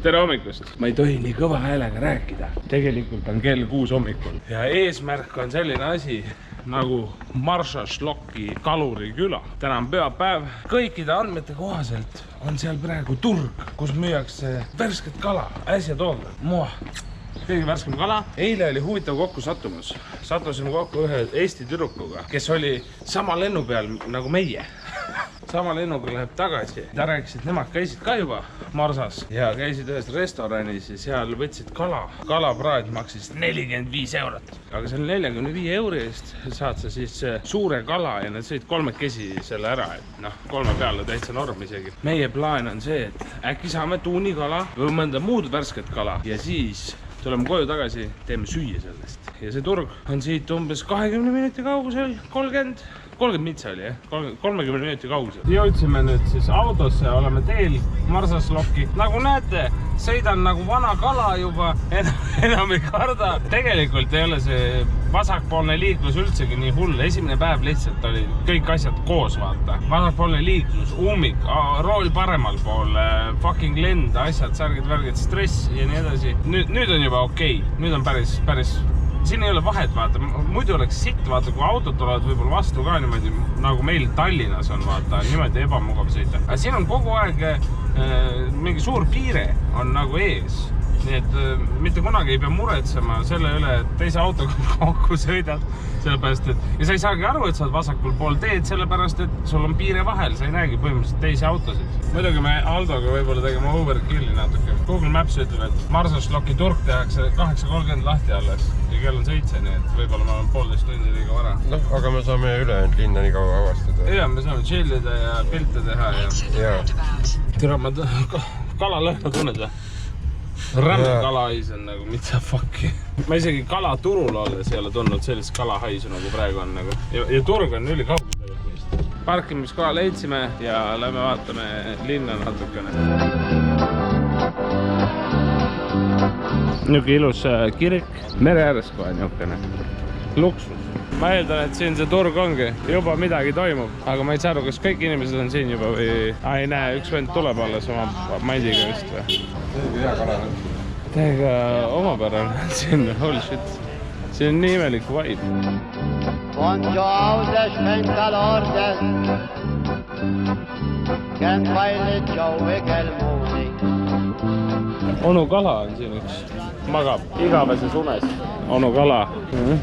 tere hommikust! Ma ei tohi nii kõva häälega rääkida. Tegelikult on kell 6 hommikul. Ja eesmärk on selline asi nagu Marsha Šloki kaluriküla. Täna on pühapäev. Kõikide andmete kohaselt on seal praegu turg, kus müüakse värsket kala. Äsja toodud. Kõige värskem kala. Eile oli huvitav kokku sattumus. Sattusime kokku ühe Eesti tüdrukuga, kes oli sama lennu peal nagu meie. Sama lennuga läheb tagasi. Ta rääkis, et nemad käisid ka juba Marsas ja käisid ühes restoranis ja seal võtsid kala. Kalapraad maksis 45 eurot. Aga selle 45 euri eest saad sa siis suure kala ja nad sõid kolmekesi selle ära. Et kolme peale täitsa norm isegi. Meie plaan on see, et äkki saame tuunikala või mõnda muud värsket kala ja siis tuleme koju tagasi, teeme süüa sellest. Ja see turg on siit umbes 20 minuti kaugusel, 30 mitsa oli, 30 minuti kaugusel. Jõudsime nüüd siis autosse, oleme teel Marsha Šloki. Nagu näete, sõidan nagu vana kala juba, enam ei karda. Tegelikult ei ole see vasakpoolne liiklus üldsegi nii hull. Esimene päev lihtsalt oli kõik asjad koos, vaata. Vasakpoolne liiklus, ummik, rool paremal pool, fucking lend, asjad, särgid, värgid, stress ja nii edasi. Nüüd on juba okei. Nüüd on päris siin ei ole vahet, vaata, muidu oleks sitt, vaata, kui autod tulevad võib-olla vastu ka niimoodi, nagu meil Tallinnas on, vaata, niimoodi ebamugav sõita. Aga siin on kogu aeg mingi suur piire on nagu ees. Nii et mitte kunagi ei pea muretsema selle üle, et teise autoga kokku sõidad. Sellepärast, et ja sa ei saagi aru, et sa oled vasakul pool teed, sellepärast, et sul on piire vahel, sa ei näegi põhimõtteliselt teisi autosid. Muidugi me Aldoga võib-olla tegema overkilli natuke. Google Maps ütleb, et Marsha Šloki turg tehakse 8.30 lahti alles ja kell on 7, nii et võib-olla ma olen 1,5 tundi liiga vara. Aga me saame ülejäänud linna nii kaua avastada. Ja, me saame chillida ja pilte teha ja... Tere, ma kalalõhna tunned või? Rämme kalahais on nagu, mida fuck'i. Ma isegi kalaturul olles ei ole tundnud sellist kalahaisu nagu praegu on nagu. Ja turg on üli kaugel tegelikult. Parkimiskoha leidsime ja lähme vaatame linna natukene. Niuke ilus kirik, mere ääres kohe niukene. Luksus. Ma eeldan, et siin see turg ongi. Juba midagi toimub, aga ma ei saa aru, kas kõik inimesed on siin juba või... Ei näe, üks vend tuleb alles oma mandiga vist või? Täiega hea kala. Täiega omapärane siin, holy shit. Siin on nii imelik vibe. Poncho audes mental ordes Kent vailid jauvikel muudi Onu kala on siin üks. Magab igaveses unes. Onu kala.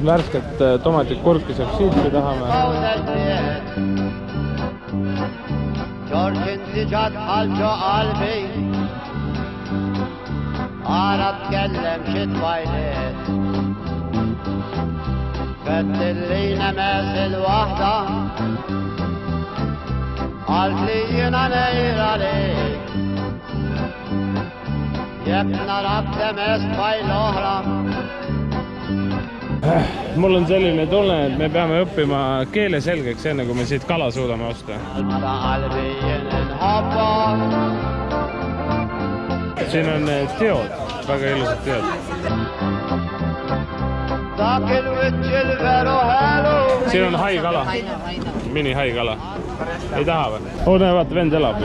Värsket tomatit kurki saab siit tahame. Arab kellemşit vaylet Köttillina mesil vahda Altliyina neyralik Jepna rabde mest vaylohram Mul on selline tunne, et me peame õppima keele selgeks enne, kui me siit kala suudame osta. Siin on teod, väga ilusad teod. Siin on haikala, mini haikala. Ei taha või? Näe, vaata, vend elab.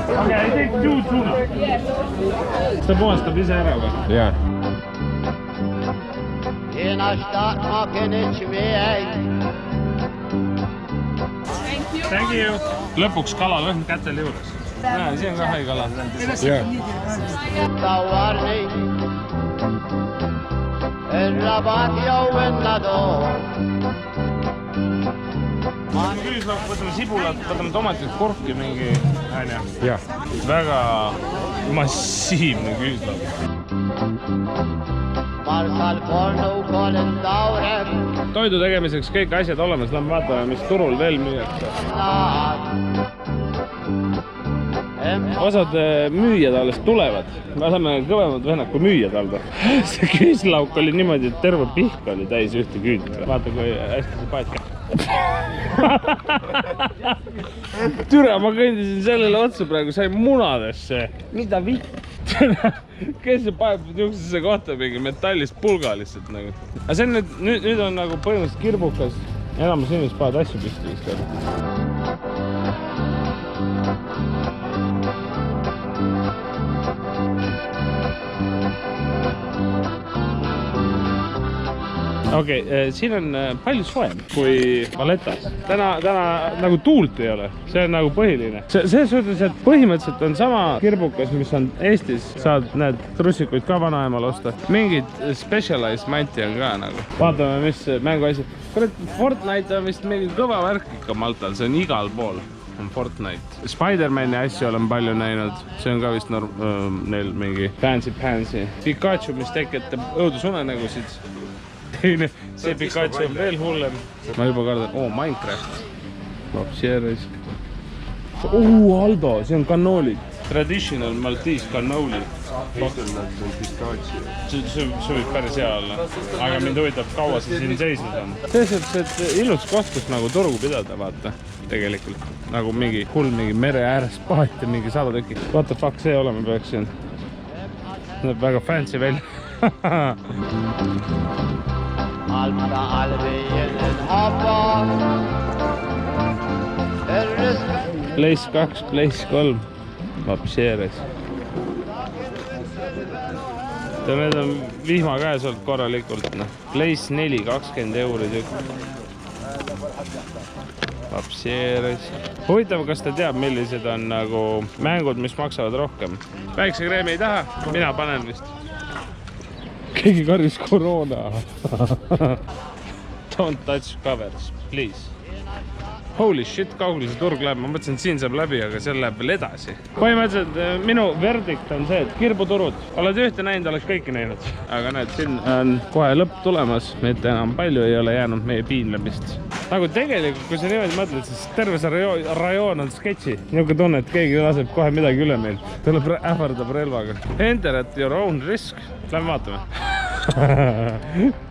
Okay, I take 2 tuna. Ta puhastab ise ära või? Jaa. Thank you. Lõpuks kalalõhn kätel juures. Näe, siin on ka haikala. Jaa. Võtame sibulat, võtame tomatit, kurki mingi ääne. Väga massiivne küüslav. Toidu tegemiseks kõik asjad olemas, lähme vaatame, mis turul veel müüakse. Osad müüjad alles tulevad. Me oleme kõvemad vennad kui müüjad alda. See küüslauk oli niimoodi, et terve pihk oli täis ühte küüdit. Vaata, kui hästi see paet käib. Türa, ma kõndisin sellele otsa praegu, sai munadesse. Mida vitt? Kes see paeb niisugusesse kohta mingi metallist pulga lihtsalt nagu. Aga see on nüüd on nagu põhimõtteliselt kirbukas. Enamus inimesed paevad asju püsti vist. Okei, siin on palju soem kui Vallettas. Täna nagu tuult ei ole, see on nagu põhiline. See suhtes, et põhimõtteliselt on sama kirbukas, mis on Eestis. Saad need trussikuid ka vanaemal osta. Mingid specialized manti on ka nagu. Vaatame, mis mänguasi. Fortnite on vist mingi kõva värk ikka Maltal, see on igal pool. On Fortnite. Spider-Mani asju olen palju näinud. See on ka vist neil mingi fancy. Pikachu, mis tekitab õudusunenägusid. Teine, see Pikachu on veel hullem. Ma juba kardan, Minecraft. Lapsieris. Aldo, see on kannoolid. Traditional Maltese cannoli. See võib päris hea olla. Aga mind huvitab, kaua see siin seisnud on. Selles, et ilus koht, kus nagu turgu pidada, vaata. Tegelikult. Nagu mingi hull, mingi mere ääres paat ja mingi 100 tükki. What the fuck see olema peaks siin? Näeb väga fancy välja. Place 2, place 3. Lapsieres. Need on vihma käes olnud korralikult. Place 4, 20 € tükk. Lapsieres. Huvitav, kas ta teab, millised on nagu mängud, mis maksavad rohkem. Päiksekreemi ei taha, mina panen vist. Keegi karjus koroona. Don't touch covers, please. Holy shit, kaugel see turg läheb. Ma mõtlesin, et siin saab läbi, aga seal läheb veel edasi. Põhimõtteliselt minu verdikt on see, et kirbuturud. Oled ühte näinud, oled kõiki näinud. Aga näed, siin on kohe lõpp tulemas. Mitte enam palju ei ole jäänud meie piinlemist. Nagu tegelikult, kui sa niimoodi mõtled, siis terve see rajoon on sketši. Niuke tunne, et keegi laseb kohe midagi üle meil. Tuleb ähvardab relvaga. Enter at your own risk. Lähme vaatame.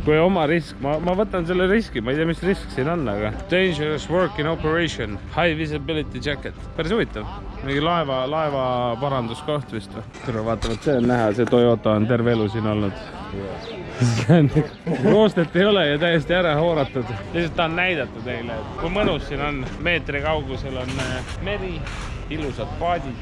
Kui oma risk, ma võtan selle riski, ma ei tea, mis risk siin on, aga dangerous work in operation, high visibility jacket. Päris huvitav. Mingi laeva paranduskoht vist või? Terve vaatavad, see on näha, see Toyota on terve elu siin olnud. Roostet ei ole ja täiesti ära hooratud. Lihtsalt ta on näidatud teile, et kui mõnus siin on. Meetri kaugusel on meri, ilusad paadid,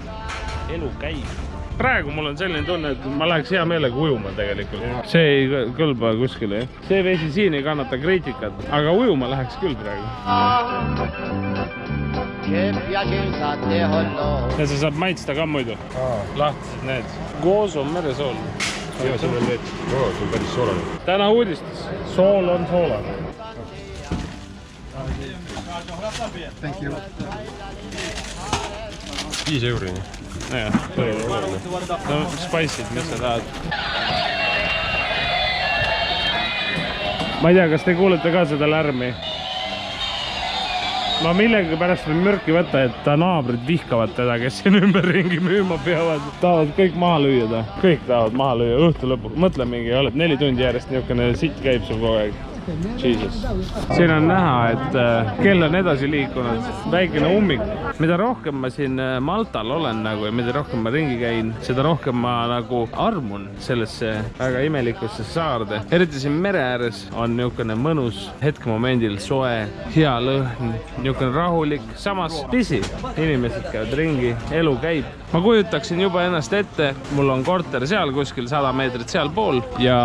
elu käib. Praegu mul on selline tunne, et ma läheks hea meelega ujuma tegelikult. See ei kõlba kuskile. See vesi siin ei kannata kriitikat, aga ujuma läheks küll praegu. Ja sa saab maitsta ka muidu. Lahtised need. Goos on meresool. Ja siin on need. See on päris soolane. Täna uudistes. Sool on soolane. Thank you. 5 €. Jah, no spice'id, mis sa tahad. Ma ei tea, kas te kuulete ka seda lärmi? Ma millegi pärast võin mürki võtta, et naabrid vihkavad teda, kes siin ümberringi müüma peavad. Tahavad kõik maha lüüa ta. Kõik tahavad maha lüüa õhtu lõpu. Mõtle mingi, oled 4 tundi järjest niisugune sitt käib sul kogu aeg. Jesus. Siin on näha, et kell on edasi liikunud. Väikene ummik. Mida rohkem ma siin Maltal olen nagu, ja mida rohkem ma ringi käin, seda rohkem ma nagu armun sellesse väga imelikusse saarde. Eriti siin mere ääres on niisugune mõnus hetkemomendil soe, hea lõhn, niisugune rahulik, samas pisi. Inimesed käivad ringi, elu käib. Ma kujutaksin juba ennast ette, mul on korter seal kuskil 100 meetrit seal pool ja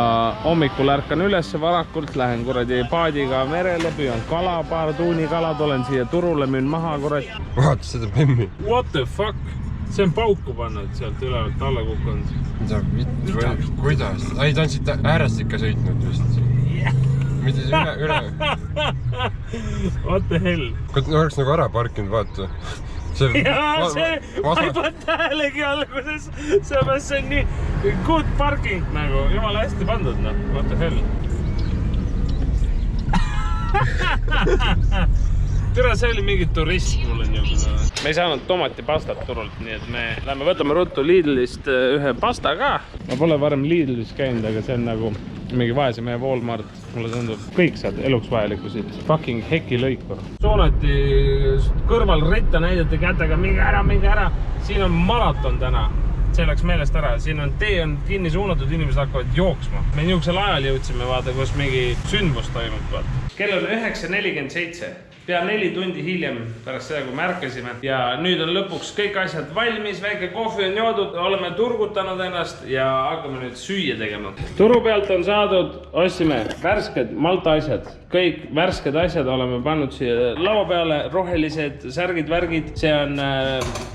hommikul ärkan üles varakult, lähen kuradi paadiga merele, püüan kala, paar tuunikala, tulen siia turule, müün maha kurat. Vaata seda bemmi. What the fuck? See on pauku pannud sealt ülevalt alla kukkunud. Mida? Kuidas? Ei, ta on siit äärest ikka sõitnud vist. Mida see üle? What the hell? Kui oleks nagu ära parkinud, vaata. Jaa, see, ma ei pannud tähelegi alguses, seepärast see on nii good parking nagu, jumala hästi pandud, noh, what the hell. Tere, see oli mingi turist mul on juba. Me ei saanud tomatipastat turult, nii et me lähme võtame ruttu Lidlist ühe pasta ka. Ma pole varem Lidlis käinud, aga see on nagu mingi vaese mehe Walmart. Mulle tundub, kõik saad eluks vajalikku siit. Fucking heki lõikur. Soonati kõrval ritta näidati kätega, minge ära. Siin on maraton täna. See läks meelest ära. Siin on tee on kinni suunatud, inimesed hakkavad jooksma. Me niisugusel ajal jõudsime vaata, kus mingi sündmus toimub. Vaata. Kell on 9:47. pea 4 tundi hiljem pärast seda, kui märkasime. Ja nüüd on lõpuks kõik asjad valmis, väike kohvi on joodud, oleme turgutanud ennast ja hakkame nüüd süüa tegema. Turu pealt on saadud, ostsime värsked Malta asjad. Kõik värsked asjad oleme pannud siia laua peale, rohelised särgid, värgid. See on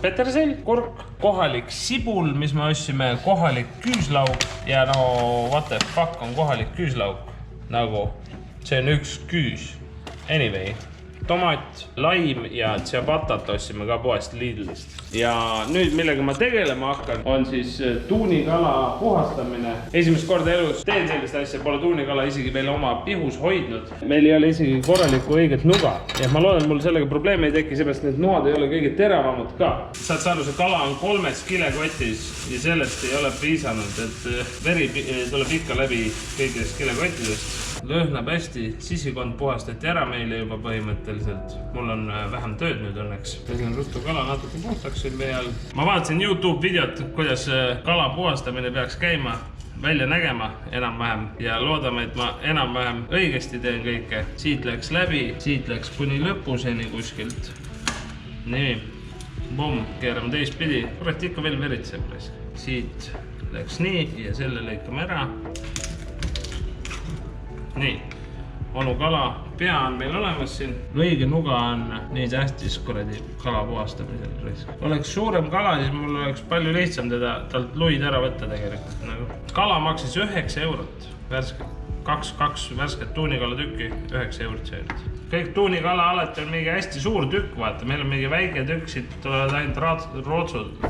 petersel, kurk, kohalik sibul, mis me ostsime, kohalik küüslauk ja no what the fuck on kohalik küüslauk. Nagu see on üks küüs. Anyway, tomat, laim ja ciabatat ostsime ka poest Lidlist. Ja nüüd, millega ma tegelema hakkan, on siis tuunikala puhastamine. Esimest korda elus teen sellist asja, pole tuunikala isegi veel oma pihus hoidnud. Meil ei ole isegi korralikku õiget nuga. Ja ma loodan, et mul sellega probleeme ei teki, seepärast need nuad ei ole kõige teravamad ka. Saad saada, see kala on 3 kilekotis ja sellest ei ole piisanud, et veri tuleb ikka läbi kõigist kilekottidest. Lõhnab hästi, sisikond puhastati ära meile juba põhimõtteliselt. Mul on vähem tööd nüüd õnneks. Pesen ruttu kala natuke puhtaks siin vee all. Ma vaatasin YouTube videot, kuidas kala puhastamine peaks käima, välja nägema enam-vähem. Ja loodame, et ma enam-vähem õigesti teen kõike. Siit läks läbi, siit läks kuni lõpuseni kuskilt. Nii, boom, keerame teistpidi. Kurat, ikka veel veritseb. Siit läks nii ja selle lõikame ära. Nii, onu kala pea on meil olemas siin. Õige nuga on nii tähtis kuradi kala puhastamisel. Oleks suurem kala, siis mul oleks palju lihtsam talt luid ära võtta tegelikult. Kala maksis 9 eurot värske. 2 värsket tuunikala tükki, 9 eurot see. Kõik tuunikala alati on mingi hästi suur tükk, vaata. Meil on mingi väike tükk, siit tulevad ainult rootsud.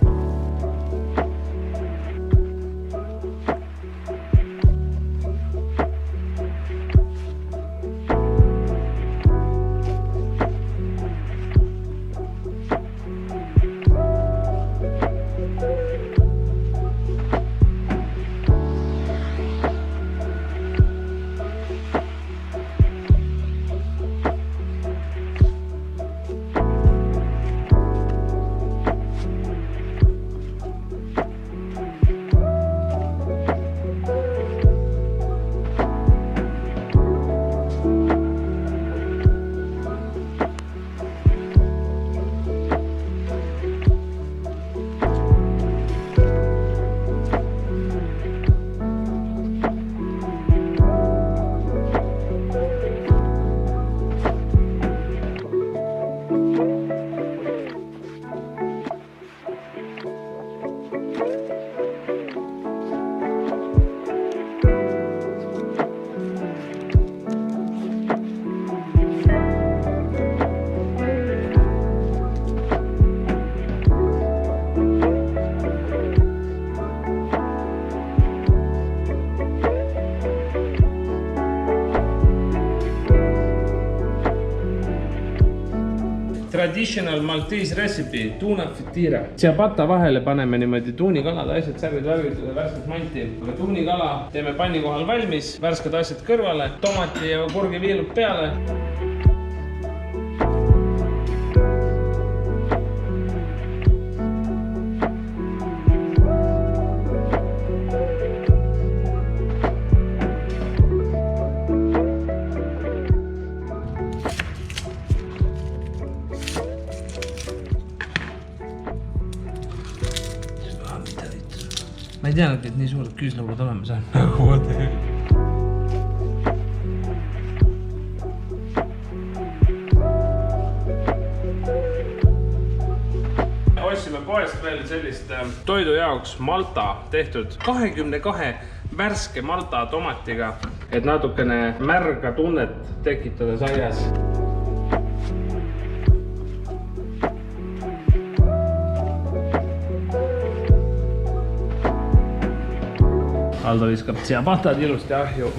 Traditional Maltese recipe, tuuna fritira. Ciabatta vahele paneme niimoodi tuunikalad, asjad, särgid, värgid, värsked manti. Tuunikala teeme panni kohal valmis, värsked asjad kõrvale, tomati ja kurgi viilud peale. Ma ei teadnud, et nii suured küüslaugud olemas on. Nagu võte. Ostsime poest veel sellist toidu jaoks Malta tehtud 22 värske Malta tomatiga, et natukene märga tunnet tekitada saias. Aldo viskab ciabatad ilusti ahju.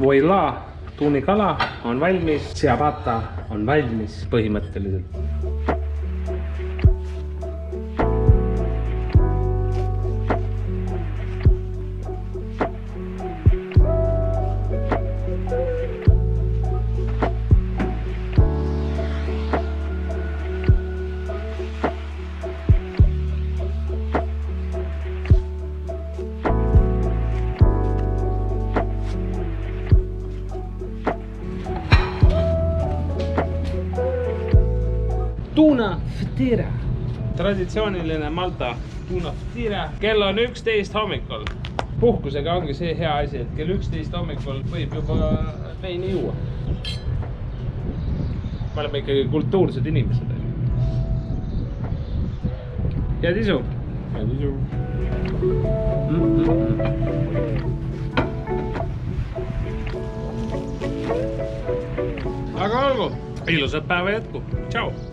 Voila, tuunikala on valmis, ciabatta on valmis põhimõtteliselt. Tuna ftira. Traditsiooniline Malta tuna ftira. Kell on 11 hommikul. Puhkusega ongi see hea asi, et kell 11 hommikul võib juba veini juua. Me oleme ikkagi kultuursed inimesed. Head isu. Head isu. Aga olgu, ilusat päeva jätku. Tšau!